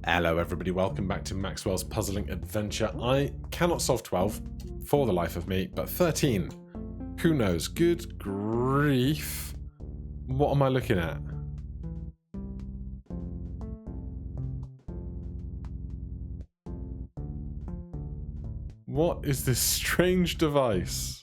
Hello everybody, welcome back to Maxwell's puzzling adventure. I cannot solve 12 for the life of me, but 13. Who knows? Good grief. What am I looking at? What is this strange device?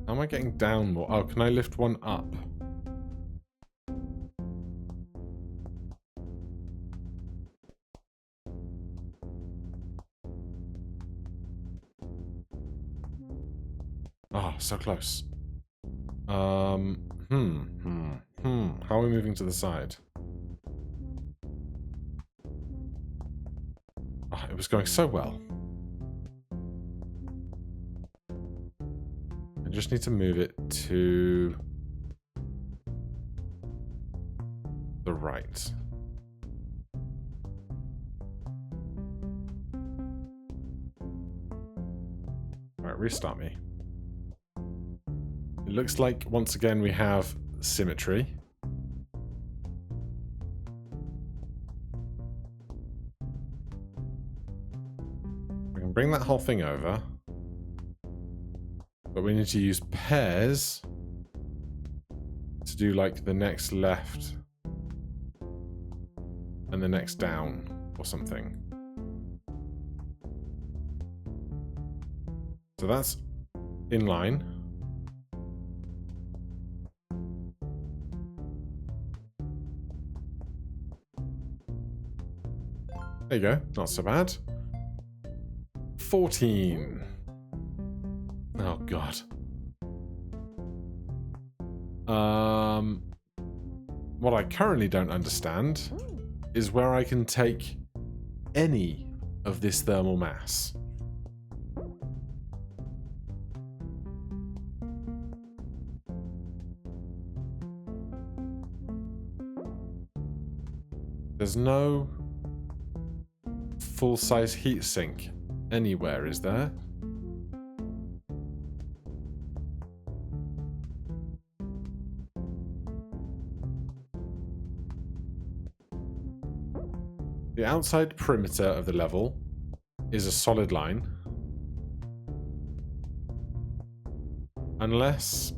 How am I getting down more? Oh, can I lift one up? Ah, so close. How are we moving to the side? Oh, it was going so well. I just need to move it to the right. Alright, restart me. It looks like, once again, we have symmetry. We can bring that whole thing over. But we need to use pairs to do, like, the next left and the next down or something. So that's in line. There you go, not so bad. 14. Oh god. What I currently don't understand is where I can take any of this thermal mass. There's no full-size heatsink anywhere, is there? The outside perimeter of the level is a solid line. Unless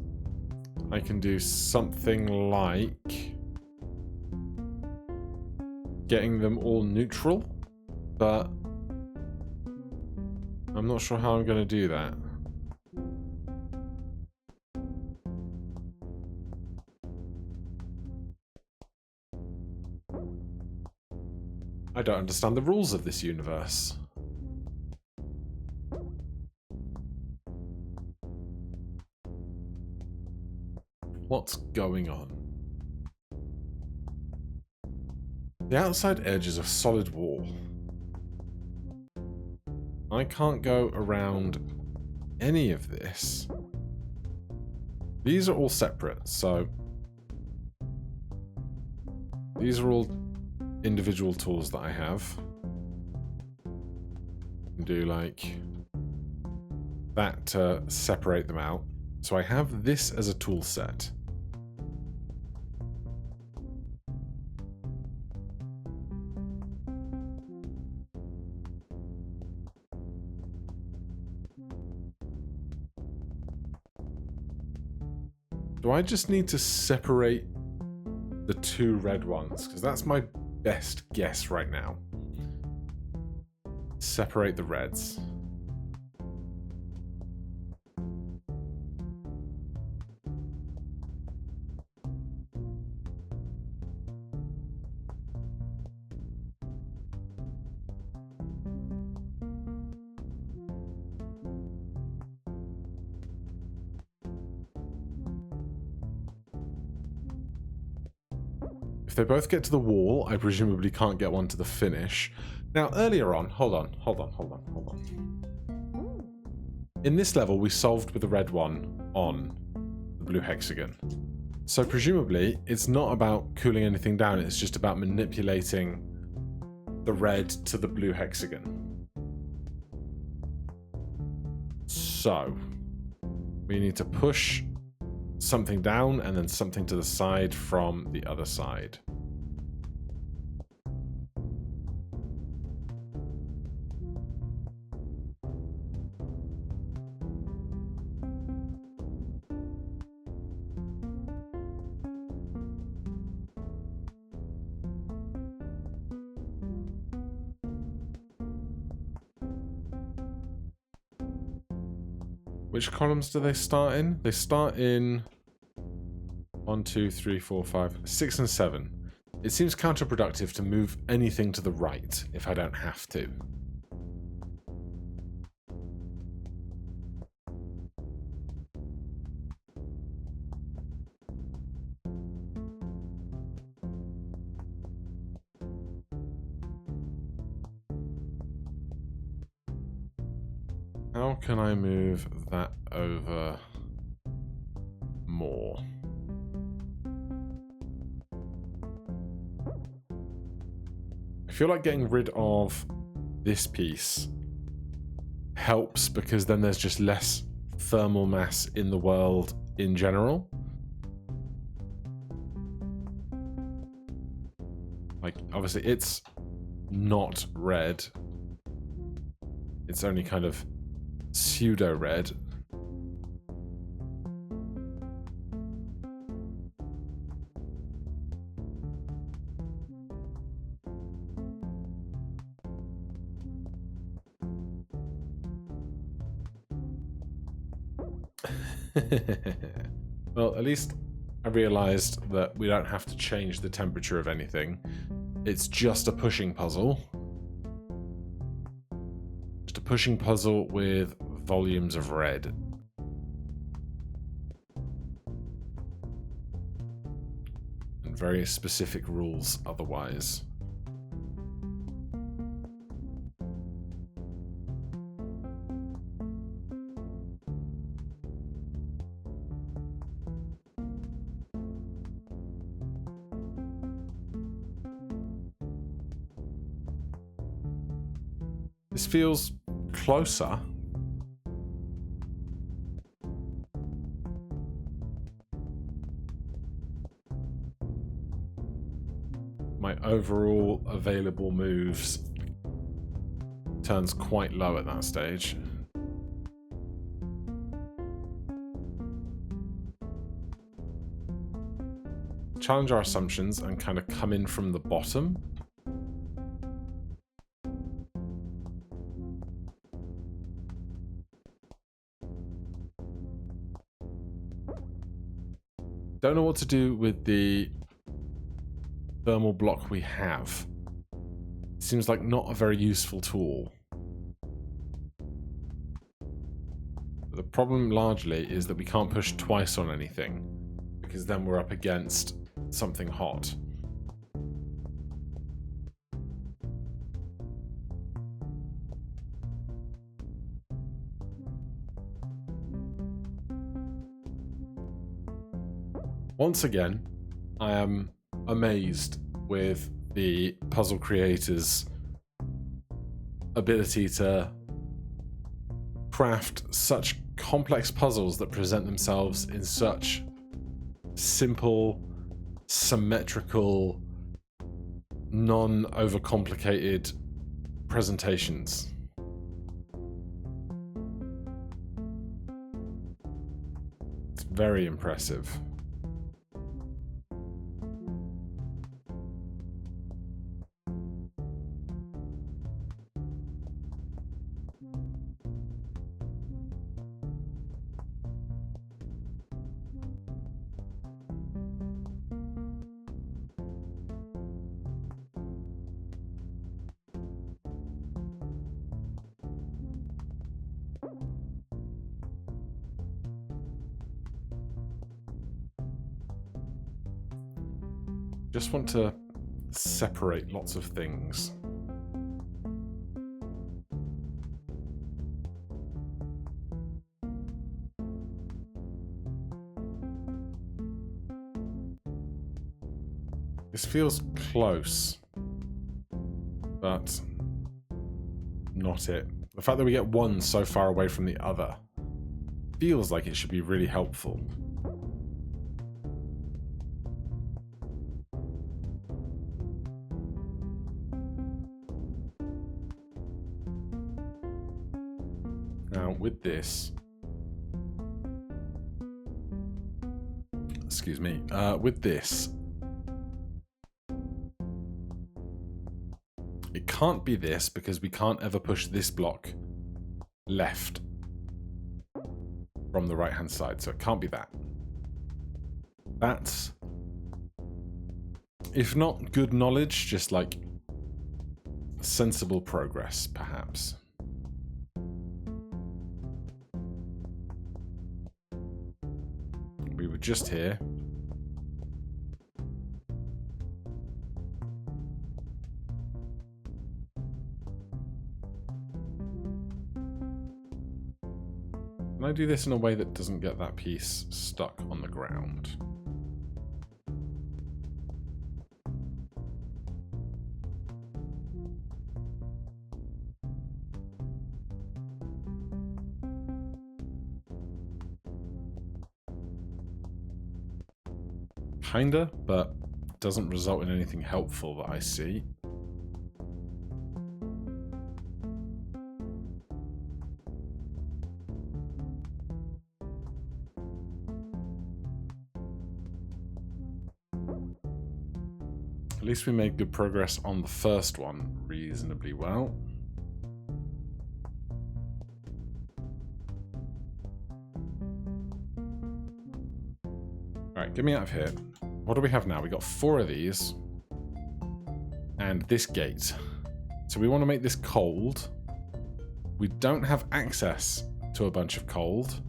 I can do something like getting them all neutral, but I'm not sure how I'm going to do that. I don't understand the rules of this universe. What's going on? The outside edge is a solid wall. I can't go around any of this. These are all separate, so these are all individual tools that I have. Do like that to separate them out. So I have this as a tool set. Do I just need to separate the two red ones? Because that's my best guess right now. Separate the reds. If they both get to the wall, I presumably can't get one to the finish. Now, earlier on, hold on. In this level, we solved with the red one on the blue hexagon. So presumably, it's not about cooling anything down, it's just about manipulating the red to the blue hexagon. So we need to push something down and then something to the side from the other side. Which columns do they start in? They start in 1, 2, 3, 4, 5, 6, and 7. It seems counterproductive to move anything to the right if I don't have to. How can I move that over more? I feel like getting rid of this piece helps because then there's just less thermal mass in the world in general. Like, obviously it's not red. It's only kind of pseudo red. Well, at least I realized that we don't have to change the temperature of anything. It's just a pushing puzzle. Just a pushing puzzle with volumes of red. And very specific rules otherwise. This feels closer. My overall available moves turns quite low at that stage. Challenge our assumptions and kind of come in from the bottom. Don't know what to do with the thermal block we have. Seems like not a very useful tool. But the problem largely is that we can't push twice on anything, because then we're up against something hot. Once again, I am amazed with the puzzle creators' ability to craft such complex puzzles that present themselves in such simple, symmetrical, non-overcomplicated presentations. It's very impressive. Just want to separate lots of things. This feels close. but not it. The fact that we get one so far away from the other feels like it should be really helpful. Now, with this... Excuse me. With this... It can't be this, because we can't ever push this block left from the right-hand side, so it can't be that. That's... If not good knowledge, just like sensible progress, perhaps. We were just here. Can I do this in a way that doesn't get that piece stuck on the ground? Kinda, but doesn't result in anything helpful that I see. At least we made good progress on the first one reasonably well. Alright, get me out of here. What do we have now? We got 4 of these. And this gate. So we want to make this cold. We don't have access to a bunch of cold.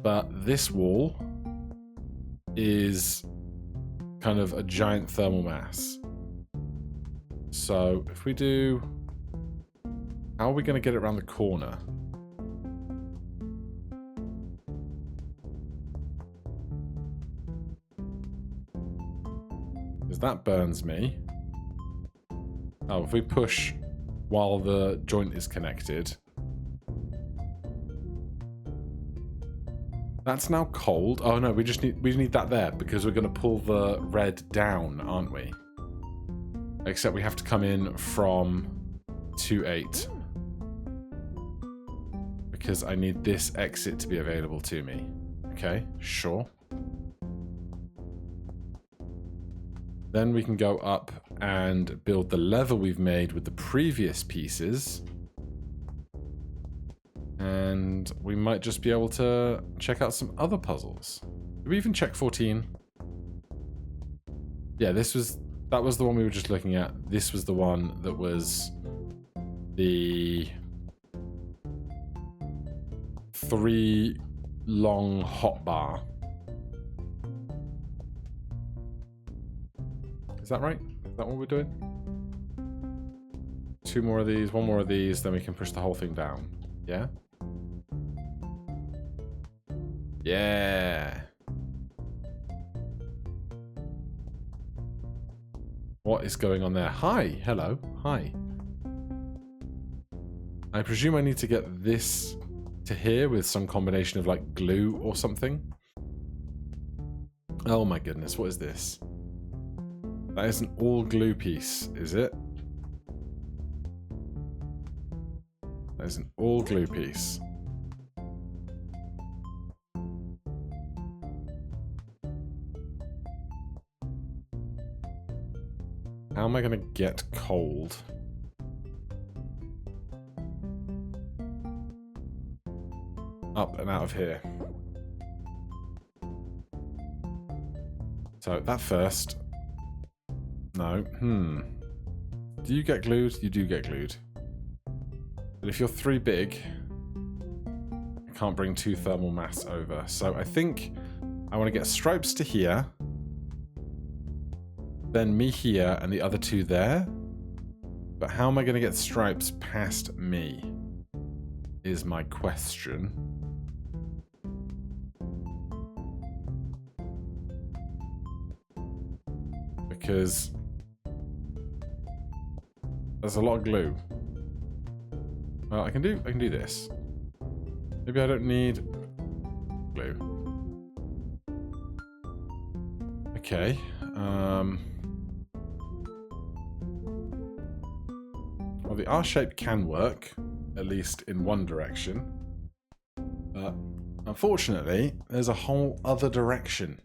But this wall is kind of a giant thermal mass. So if we do... How are we going to get it around the corner? Because that burns me. Oh, if we push while the joint is connected... That's now cold. Oh no, we need that there because we're going to pull the red down, aren't we? Except we have to come in from 2-8. Because I need this exit to be available to me. Okay, sure. Then we can go up and build the lever we've made with the previous pieces. And we might just be able to check out some other puzzles. Did we even check 14? Yeah, that was the one we were just looking at. This was the one that was the 3 long hotbar. Is that right? Is that what we're doing? 2 more of these, 1 more of these, then we can push the whole thing down. Yeah? Yeah. What is going on there? Hi. Hello. Hi. I presume I need to get this to here with some combination of like glue or something. Oh my goodness. What is this? That is an all glue piece, is it? That is an all glue piece. How am I going to get cold? Up and out of here. So that first. No. Do you get glued? You do get glued. But if you're 3 big, I can't bring 2 thermal mass over. So I think I want to get stripes to here. Then me here and the other 2 there. But how am I going to get stripes past me? Is my question. Because There's a lot of glue. Well, I can do this. Maybe I don't need glue. Okay. Well, the R shape can work, at least in one direction. But unfortunately, there's a whole other direction.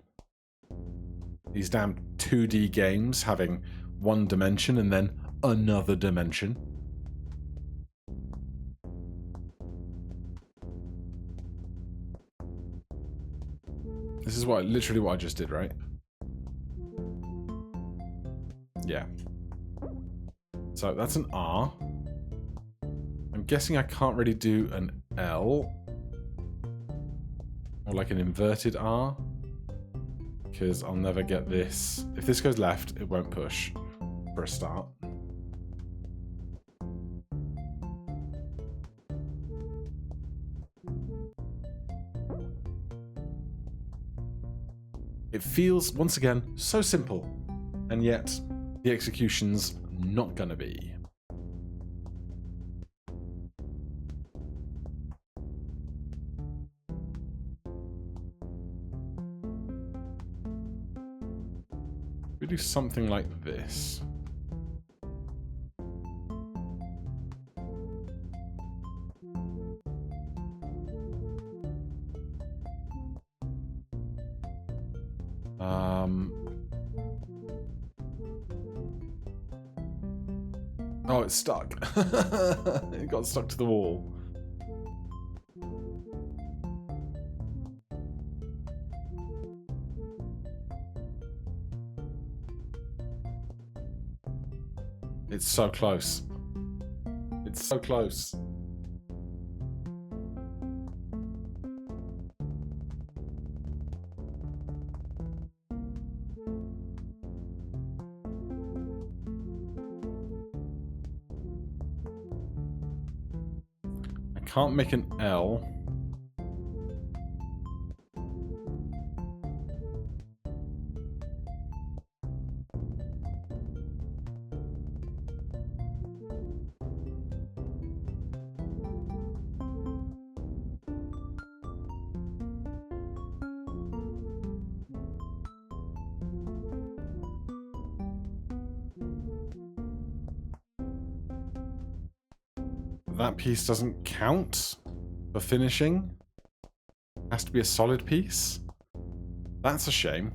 These damn 2D games having one dimension and then another dimension. This is literally what I just did, right? Yeah. So that's an R. I'm guessing I can't really do an L. Or like an inverted R. Because I'll never get this. If this goes left, it won't push for a start. It feels, once again, so simple. And yet, the execution's not gonna be. We do something like this. Oh, it's stuck. It got stuck to the wall. It's so close. It's so close. I can't make an L. That piece doesn't count for finishing. Has to be a solid piece. That's a shame.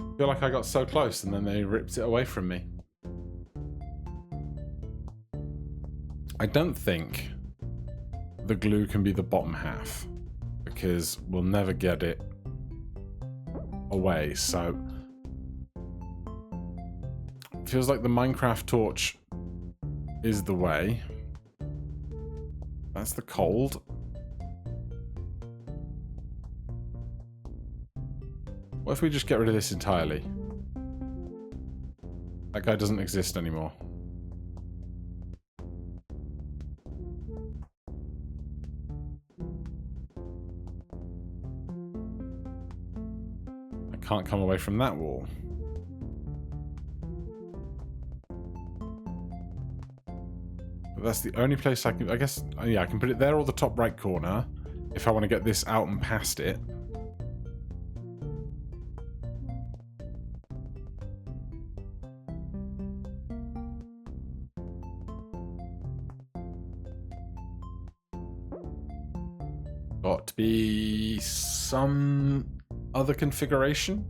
I feel like I got so close and then they ripped it away from me. I don't think the glue can be the bottom half because we'll never get it away, so it feels like the Minecraft torch is the way. That's the cold. What if we just get rid of this entirely? That guy doesn't exist anymore. Can't come away from that wall. But that's the only place I can... I guess, yeah, I can put it there or the top right corner if I want to get this out and past it. Got to be some other configuration.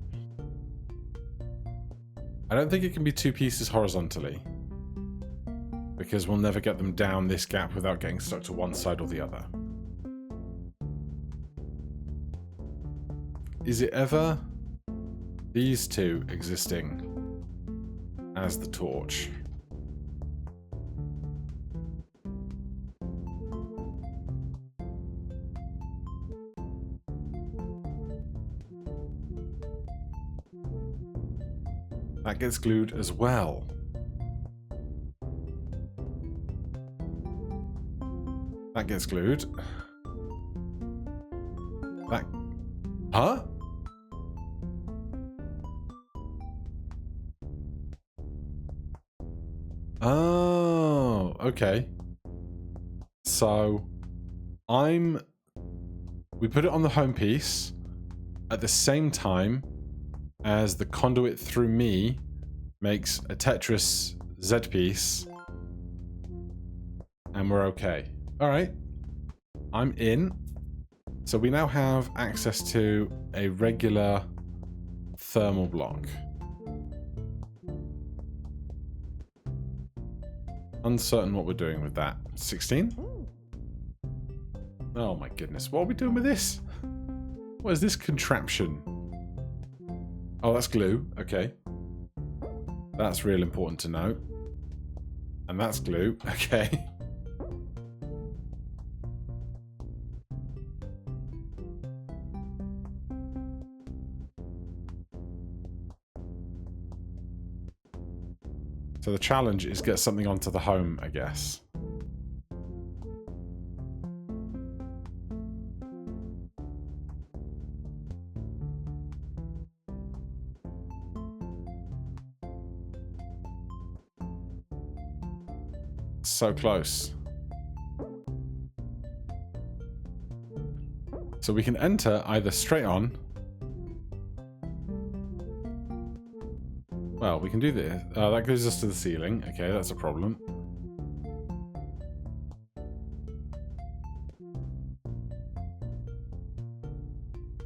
I don't think it can be two pieces horizontally because we'll never get them down this gap without getting stuck to one side or the other. Is it ever these two existing as the torch? That gets glued as well. That gets glued. That... Huh? Oh, okay. So, we put it on the home piece at the same time as the conduit through me makes a Tetris Z piece, and we're okay. All right, I'm in. So we now have access to a regular thermal block. Uncertain what we're doing with that. 16? Oh my goodness, what are we doing with this? What is this contraption? Oh, that's glue. Okay. That's real important to know. And that's glue. Okay. So the challenge is get something onto the home, I guess. So close. So we can enter either straight on. Well, we can do this. That goes us to the ceiling. Okay, that's a problem.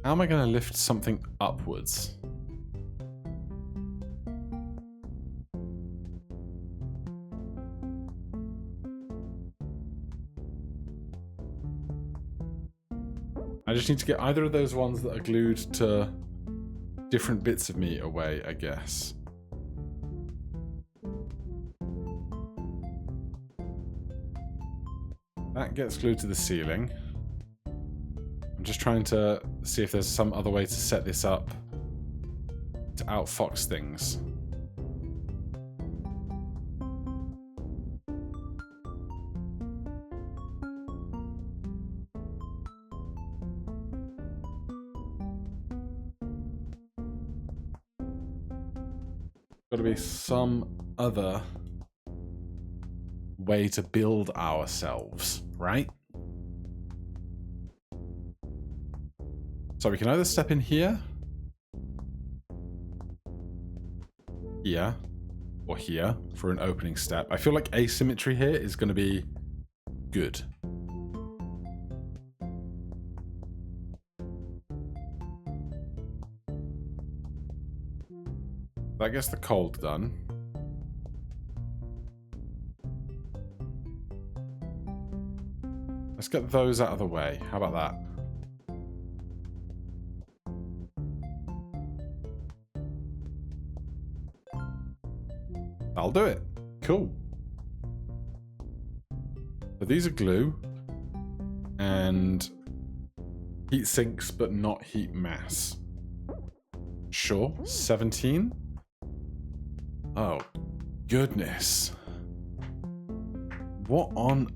How am I going to lift something upwards? I just need to get either of those ones that are glued to different bits of me away, I guess. That gets glued to the ceiling. I'm just trying to see if there's some other way to set this up to outfox things. Got to be some other way to build ourselves, right? So we can either step in here, or here for an opening step. I feel like asymmetry here is going to be good. That gets the cold done. Let's get those out of the way. How about that? I'll do it. Cool. So these are glue and heat sinks, but not heat mass. Sure. 17. Oh, goodness. What on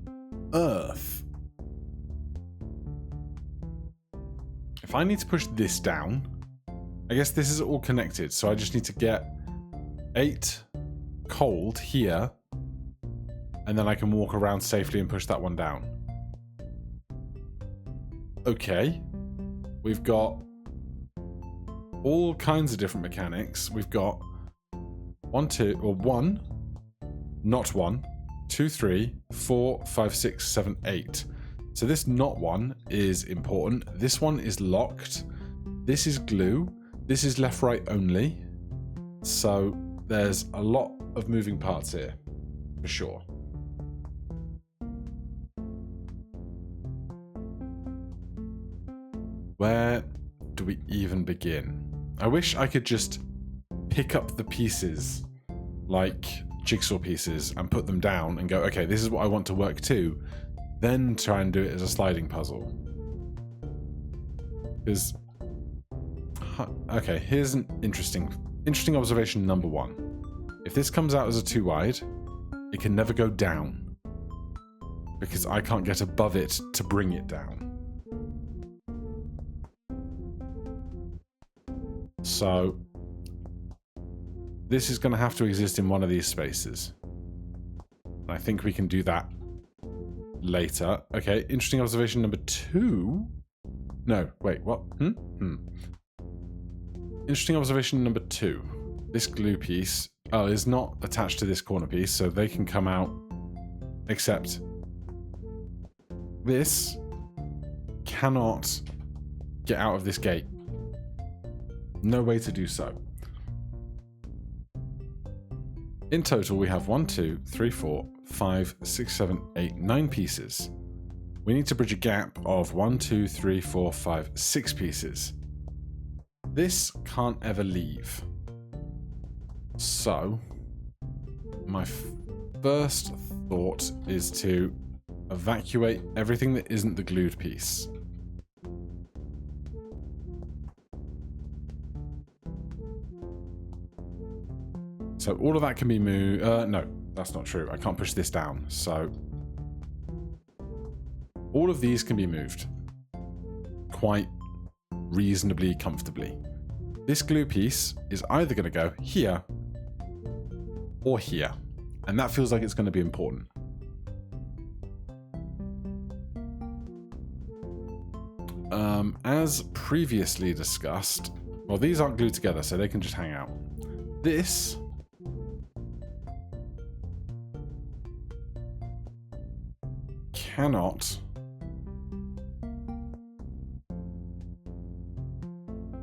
earth? If I need to push this down, I guess this is all connected, so I just need to get 8 cold here, and then I can walk around safely and push that one down. Okay. We've got all kinds of different mechanics. We've got 1, 2, 3, 4, 5, 6, 7, 8. So this not one is important. This one is locked. This is glue. This is left, right only. So there's a lot of moving parts here, for sure. Where do we even begin? I wish I could just pick up the pieces like jigsaw pieces and put them down and go, okay, this is what I want to work to, then try and do it as a sliding puzzle. Because, okay, here's an interesting observation number 1. If this comes out as a 2 wide, it can never go down. because I can't get above it to bring it down. So this is going to have to exist in one of these spaces. I think we can do that later. Okay, interesting observation number 2. No, wait, what? Interesting observation number 2. This glue piece is not attached to this corner piece, so they can come out, except this cannot get out of this gate. No way to do so. In total, we have 1, 2, 3, 4, 5, 6, 7, 8, 9 pieces. We need to bridge a gap of 1, 2, 3, 4, 5, 6 pieces. This can't ever leave. So, my first thought is to evacuate everything that isn't the glued piece. So all of that can be moved. No, that's not true. I can't push this down. So all of these can be moved quite reasonably comfortably. This glue piece is either going to go here or here. And that feels like it's going to be important. As previously discussed, well, these aren't glued together, so they can just hang out. This cannot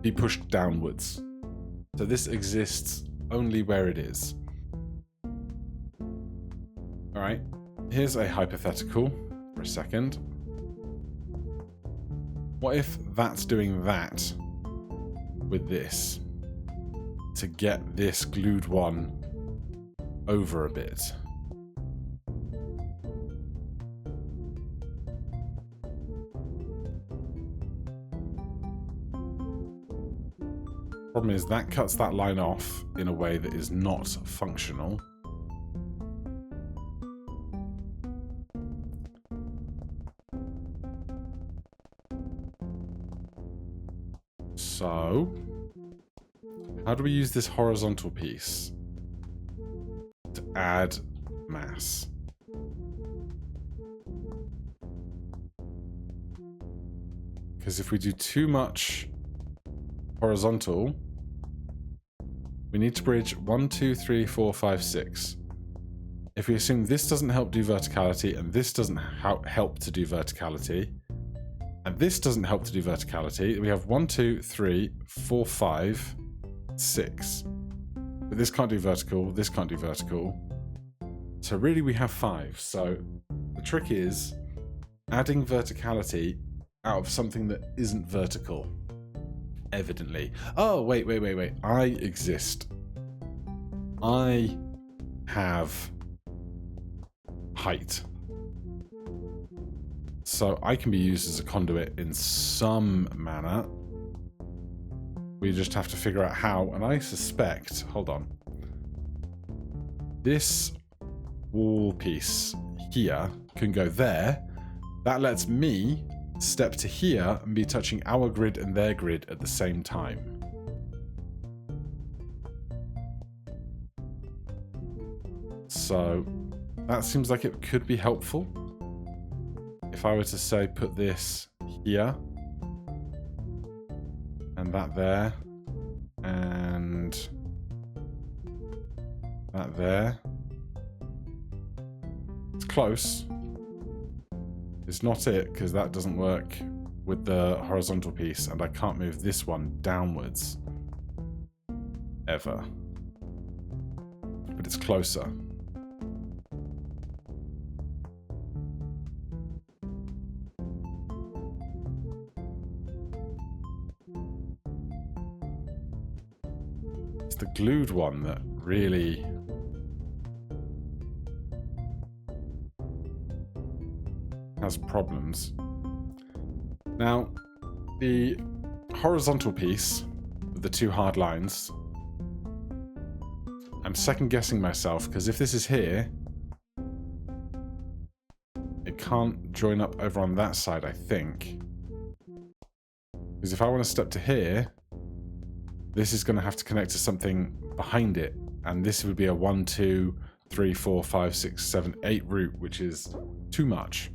be pushed downwards. So this exists only where it is. All right, here's a hypothetical for a second. What if that's doing that with this to get this glued one over a bit? Problem is that cuts that line off in a way that is not functional. So, how do we use this horizontal piece to add mass? Because if we do too much horizontal, we need to bridge 1, 2, 3, 4, 5, 6. If we assume this doesn't help do verticality, and this doesn't help to do verticality, and this doesn't help to do verticality, we have 1, 2, 3, 4, 5, 6. But this can't do vertical, this can't do vertical. So really we have 5. So the trick is adding verticality out of something that isn't vertical. Evidently. Oh, wait. I exist. I have height. So I can be used as a conduit in some manner. We just have to figure out how, and I suspect, hold on, this wall piece here can go there. That lets me step to here and be touching our grid and their grid at the same time. So that seems like it could be helpful. If I were to say put this here and that there and that there. It's close. It's not it, because that doesn't work with the horizontal piece, and I can't move this one downwards ever. But it's closer. It's the glued one that really has problems. Now, the horizontal piece with the two hard lines, I'm second guessing myself, because if this is here, it it can't join up over on that side, I think. Because if I want to step to here, this is going to have to connect to something behind it. And this would be a 1, 2, 3, 4, 5, 6, 7, 8 route, which is too much.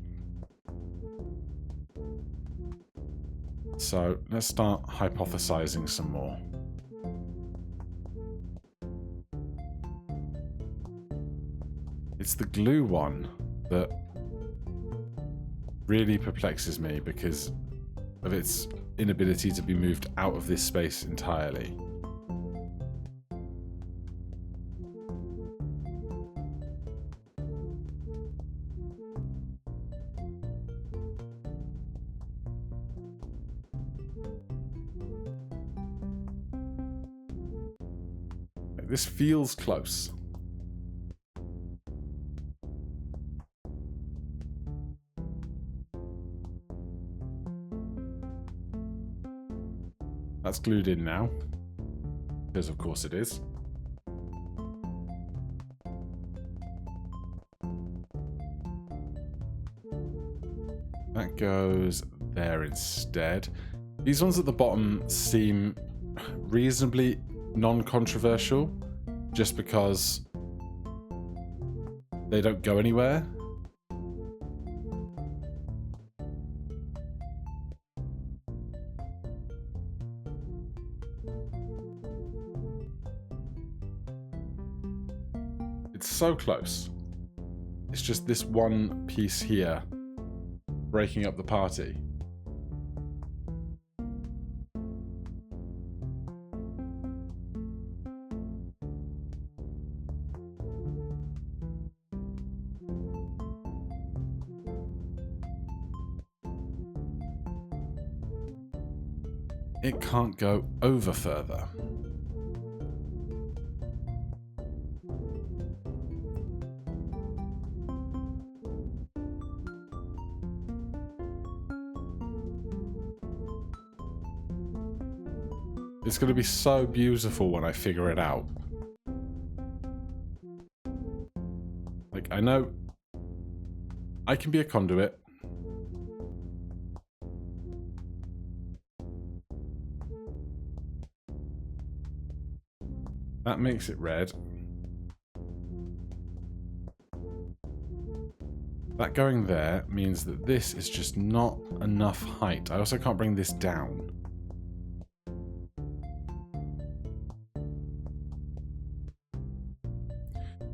So let's start hypothesizing some more. It's the glue one that really perplexes me because of its inability to be moved out of this space entirely. This feels close. That's glued in now, because of course it is. That goes there instead. These ones at the bottom seem reasonably non-controversial, just because they don't go anywhere. It's so close. It's just this one piece here breaking up the party. It can't go over further. It's going to be so beautiful when I figure it out. Like, I know I can be a conduit. That makes it red. That going there means that this is just not enough height. I also can't bring this down.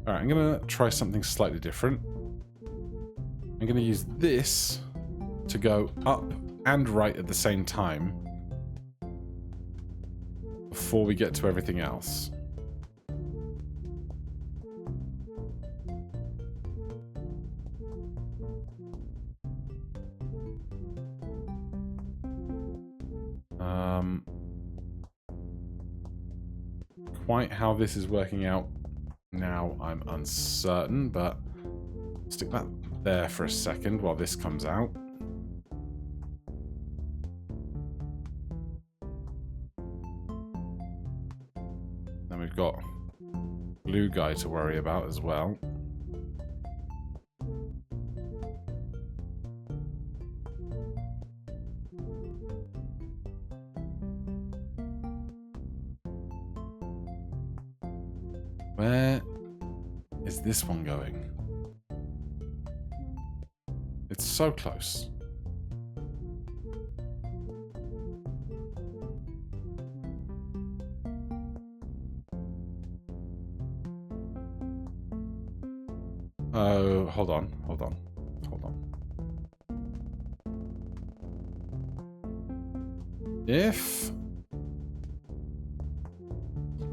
Alright, I'm going to try something slightly different. I'm going to use this to go up and right at the same time before we get to everything else. Quite how this is working out now, I'm uncertain, but stick that there for a second while this comes out. Then we've got glue guy to worry about as well. Where is this one going? It's so close. Oh, hold on. If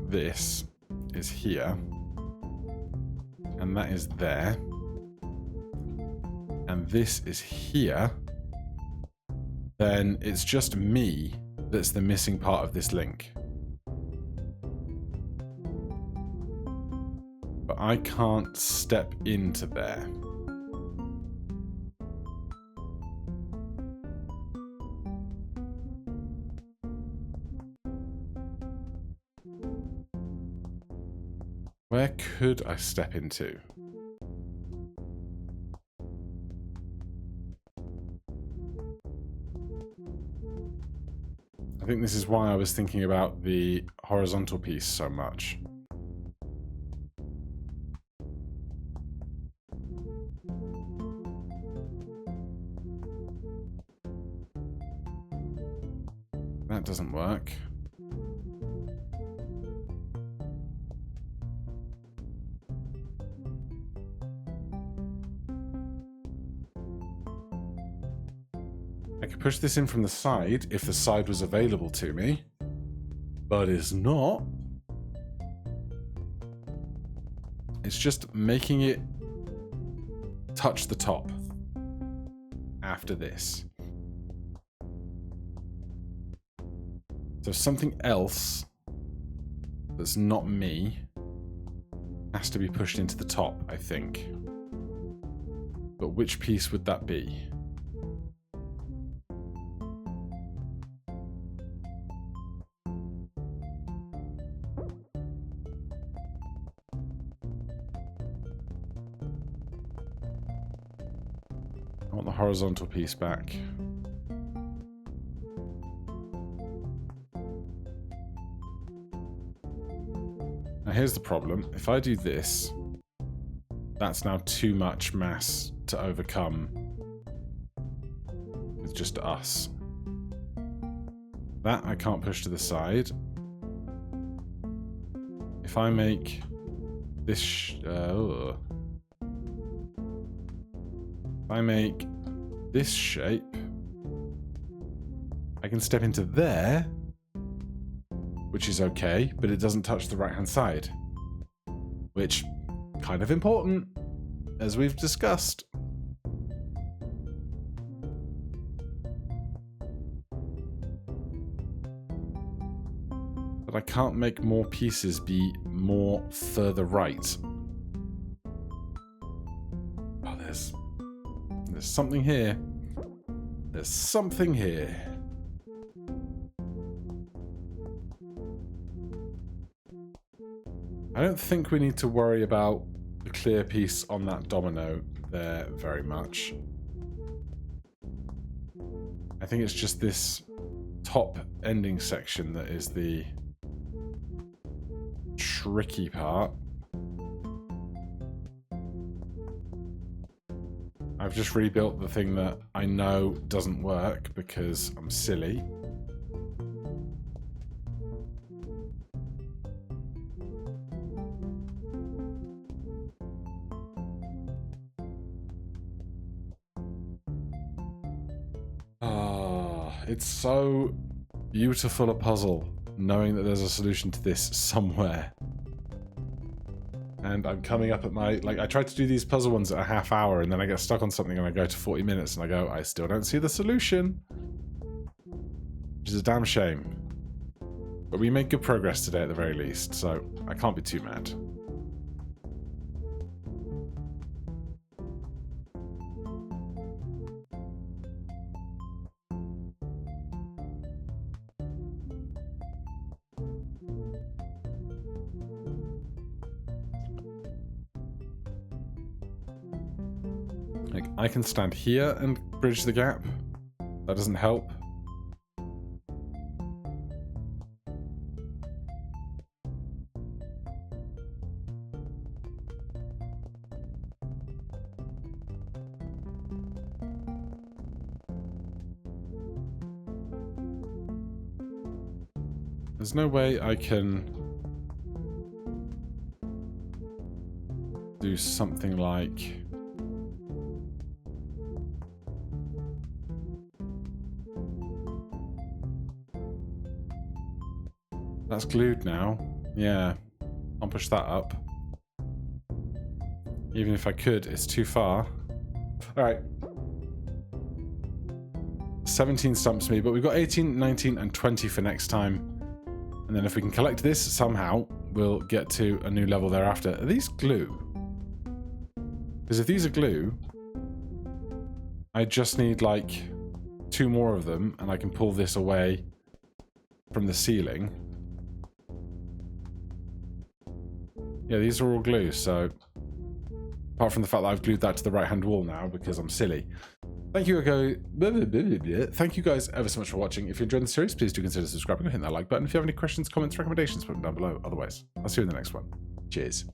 this is here, and that is there, and this is here, then it's just me that's the missing part of this link. But I can't step into there. Where could I step into? I think this is why I was thinking about the horizontal piece so much. That doesn't work. I could push this in from the side if the side was available to me, but it's not. It's just making it touch the top after this. So something else that's not me has to be pushed into the top, I think. But which piece would that be? I want the horizontal piece back. Now here's the problem. If I do this, that's now too much mass to overcome with just us. That I can't push to the side. If I make this... if I make this shape, I can step into there, which is okay, but it doesn't touch the right-hand side, which kind of important, as we've discussed. But I can't make more pieces be more further right. Oh, there's something here. There's something here. I don't think we need to worry about the clear piece on that domino there very much. I think it's just this top ending section that is the tricky part. I've just rebuilt the thing that I know doesn't work because I'm silly. It's so beautiful a puzzle, knowing that there's a solution to this somewhere. And I'm coming up at my... Like, I tried to do these puzzle ones at a half hour, and then I get stuck on something, and I go to 40 minutes, and I go, I still don't see the solution. Which is a damn shame. But we made good progress today at the very least, so I can't be too mad. Like, I can stand here and bridge the gap. That doesn't help. There's no way I can do something like... That's glued now. Yeah. I'll push that up. Even if I could, it's too far. Alright. 17 stumps me, but we've got 18, 19, and 20 for next time. And then if we can collect this somehow, we'll get to a new level thereafter. Are these glue? Because if these are glue, I just need like 2 more of them, and I can pull this away from the ceiling. Yeah, these are all glue, so apart from the fact that I've glued that to the right-hand wall now because I'm silly. Thank you guys ever so much for watching. If you enjoyed the series, please do consider subscribing and hitting that like button. If you have any questions, comments, recommendations, put them down below. Otherwise, I'll see you in the next one. Cheers.